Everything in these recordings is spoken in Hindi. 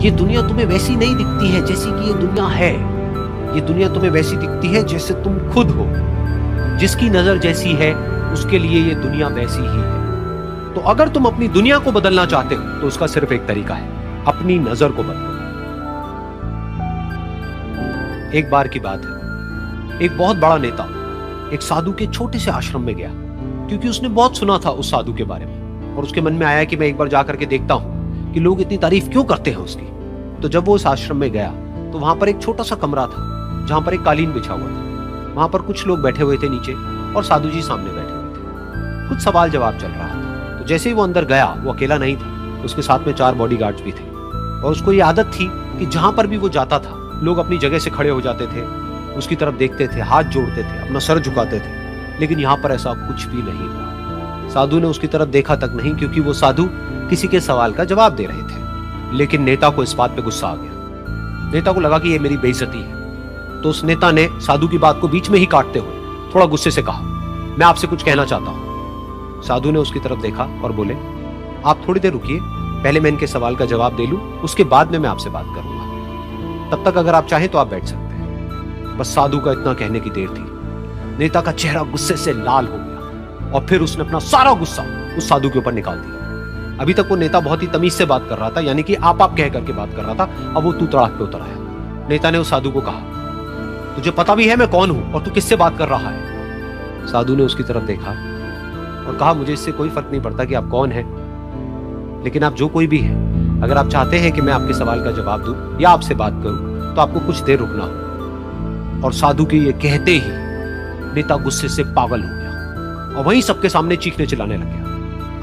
ये दुनिया तुम्हें वैसी नहीं दिखती है जैसी कि ये दुनिया है। ये दुनिया तुम्हें वैसी दिखती है जैसे तुम खुद हो। जिसकी नजर जैसी है उसके लिए ये दुनिया वैसी ही है। तो अगर तुम अपनी दुनिया को बदलना चाहते हो तो उसका सिर्फ एक तरीका है, अपनी नजर को बदलो। एक बार की बात है, एक बहुत बड़ा नेता एक साधु के छोटे से आश्रम में गया, क्योंकि उसने बहुत सुना था उस साधु के बारे में, और उसके मन में आया कि मैं एक बार जाकर के देखता हूं कि लोग इतनी तारीफ क्यों करते हैं उसकी। तो जब वो उस आश्रम में गया तो वहां पर एक छोटा सा कमरा था जहां पर एक कालीन बिछा हुआ था। वहां पर कुछ लोग बैठे हुए थे नीचे और साधु जी सामने बैठे हुए थे। कुछ सवाल जवाब चल रहा था। तो जैसे ही वो अंदर गया, वो अकेला नहीं था, उसके साथ में 4 बॉडीगार्ड्स भी थे, और उसको ये आदत थी कि जहां पर भी वो जाता था लोग अपनी जगह से खड़े हो जाते थे, उसकी तरफ देखते थे, हाथ जोड़ते थे, अपना सर झुकाते थे। लेकिन यहाँ पर ऐसा कुछ भी नहीं हुआ। साधु ने उसकी तरफ देखा तक नहीं, क्योंकि वो साधु किसी के सवाल का जवाब दे रहे थे। लेकिन नेता को इस बात पे गुस्सा आ गया। नेता को लगा कि ये मेरी बेइज्जती है। तो उस नेता ने साधु की बात को बीच में ही काटते हुए थोड़ा गुस्से से कहा, मैं आपसे कुछ कहना चाहता हूं। साधु ने उसकी तरफ देखा और बोले, आप थोड़ी देर रुकिए, पहले मैं इनके सवाल का जवाब दे लूं, उसके बाद में मैं आपसे बात करूंगा। तब तक अगर आप चाहें तो आप बैठ सकते हैं। बस साधु का इतना कहने की देर थी, नेता का चेहरा गुस्से से लाल हो गया और फिर उसने अपना सारा गुस्सा उस साधु के ऊपर निकाल दिया। अभी तक वो नेता बहुत ही तमीज से बात कर रहा था, यानी कि आप कह करके बात कर रहा था। अब वो तू तड़ाक पे उतर आया। नेता ने उस साधु को कहा, तुझे पता भी है मैं कौन हूं और तू किससे बात कर रहा है? साधु ने उसकी तरफ देखा और कहा, मुझे इससे कोई फर्क नहीं पड़ता कि आप कौन हैं, लेकिन आप जो कोई भी हैं, अगर आप चाहते हैं कि मैं आपके सवाल का जवाब दूं या आपसे बात करूं तो आपको कुछ देर रुकना होगा। और साधु के ये कहते ही नेता गुस्से से पागल हो गया और वहीं सबके सामने चीखने चिल्लाने लग गया,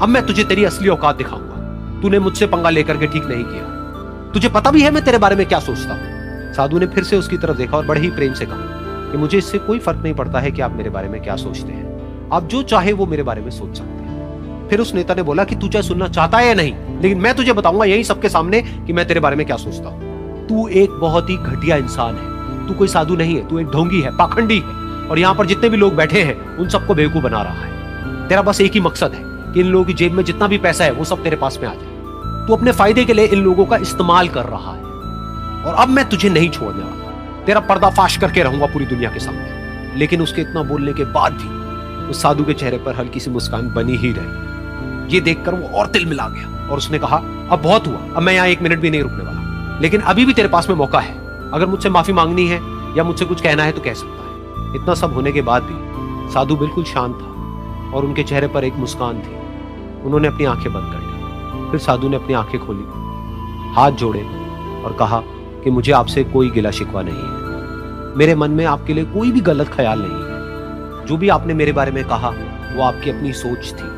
अब मैं तुझे तेरी असली औकात दिखाऊंगा। तूने मुझसे पंगा लेकर के ठीक नहीं किया। तुझे पता भी है मैं तेरे बारे में क्या सोचता हूं। साधु ने फिर से उसकी तरफ देखा और बड़े ही प्रेम से कहा कि मुझे इससे कोई फर्क नहीं पड़ता है कि आप मेरे बारे में क्या सोचते हैं। आप जो चाहे वो मेरे बारे में सोच सकते हैं। फिर उस नेता ने बोला कि तू चाहे सुनना चाहता है या नहीं, लेकिन मैं तुझे बताऊंगा यही सबके सामने कि मैं तेरे बारे में क्या सोचता हूं। तू एक बहुत ही घटिया इंसान है। तू कोई साधु नहीं है, तू एक ढोंगी है, पाखंडी है, और यहाँ पर जितने भी लोग बैठे हैं उन सबको बेवकूफ बना रहा है। तेरा बस एक ही मकसद है कि इन लोगों की जेब में जितना भी पैसा है वो सब तेरे पास में आ जाए। तू अपने फायदे के लिए इन लोगों का इस्तेमाल कर रहा है, और अब मैं तुझे नहीं छोड़ने वाला। तेरा पर्दाफाश करके रहूंगा पूरी दुनिया के सामने। लेकिन उसके इतना बोलने के बाद भी उस साधु के चेहरे पर हल्की सी मुस्कान बनी ही रही। ये देखकर वो और तिल मिला गया और उसने कहा, अब बहुत हुआ, अब मैं यहाँ 1 मिनट भी नहीं रुकने वाला। लेकिन अभी भी तेरे पास में मौका है, अगर मुझसे माफी मांगनी है या मुझसे कुछ कहना है तो कह सकता है। इतना सब होने के बाद भी साधु बिल्कुल शांत था और उनके चेहरे पर एक मुस्कान थी। उन्होंने अपनी आंखें बंद कर ली। फिर साधु ने अपनी आंखें खोली, हाथ जोड़े और कहा कि मुझे आपसे कोई गिला शिकवा नहीं है। मेरे मन में आपके लिए कोई भी गलत ख्याल नहीं है। जो भी आपने मेरे बारे में कहा वो आपकी अपनी सोच थी,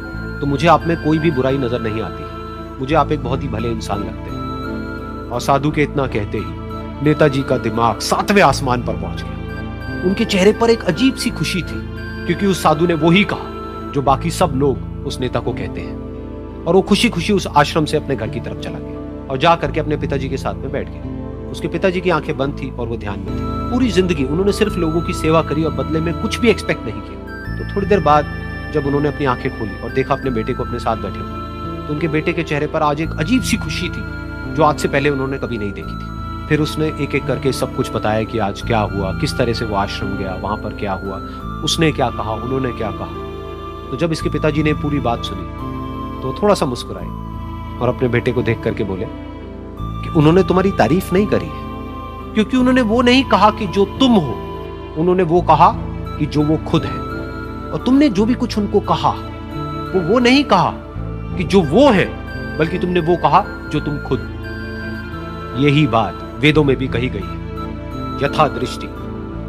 तो मुझे आप में कोई भी बुराई नजर नहीं आती। मुझे आप एक बहुत ही भले इंसान लगते हैं। और साधु के इतना कहते ही नेताजी का दिमाग 7वें आसमान पर पहुंच गया। उनके चेहरे पर एक अजीब सी खुशी थी, क्योंकि उस साधु ने वो ही कहा जो बाकी सब लोग उस नेता को कहते हैं। और वो खुशी खुशी उस आश्रम से अपने घर की तरफ चला गया और जा करके अपने पिताजी के साथ में बैठ गया। उसके पिताजी की आंखें बंद थी और वो ध्यान में थे। पूरी जिंदगी उन्होंने सिर्फ लोगों की सेवा करी और बदले में कुछ भी एक्सपेक्ट नहीं किया। तो थोड़ी देर बाद जब उन्होंने अपनी आंखें खोली और देखा अपने बेटे को अपने साथ बैठे हुए, तो उनके बेटे के चेहरे पर आज एक अजीब सी खुशी थी जो आज से पहले उन्होंने कभी नहीं देखी थी। फिर उसने एक एक करके सब कुछ बताया कि आज क्या हुआ, किस तरह से वो आश्रम गया, वहां पर क्या हुआ, उसने क्या कहा, उन्होंने क्या कहा। तो जब इसके पिताजी ने पूरी बात सुनी तो थोड़ा सा मुस्कुराए और अपने बेटे को देख करके बोले कि उन्होंने तुम्हारी तारीफ नहीं करी है, क्योंकि उन्होंने वो नहीं कहा कि जो तुम हो, उन्होंने वो कहा कि जो वो खुद है। और तुमने जो भी कुछ उनको कहा वो नहीं कहा कि जो वो है, बल्कि तुमने वो कहा जो तुम खुद हो। यही बात वेदों में भी कही गई है, यथा दृष्टि।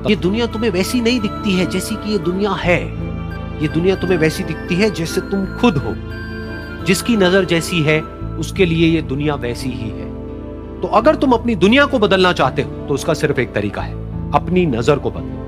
ये दुनिया तुम्हें वैसी नहीं दिखती है जैसी कि ये दुनिया है। ये दुनिया तुम्हें वैसी दिखती है जैसे तुम खुद हो। जिसकी नजर जैसी है उसके लिए ये दुनिया वैसी ही है। तो अगर तुम अपनी दुनिया को बदलना चाहते हो तो उसका सिर्फ एक तरीका है, अपनी नजर को बदलो।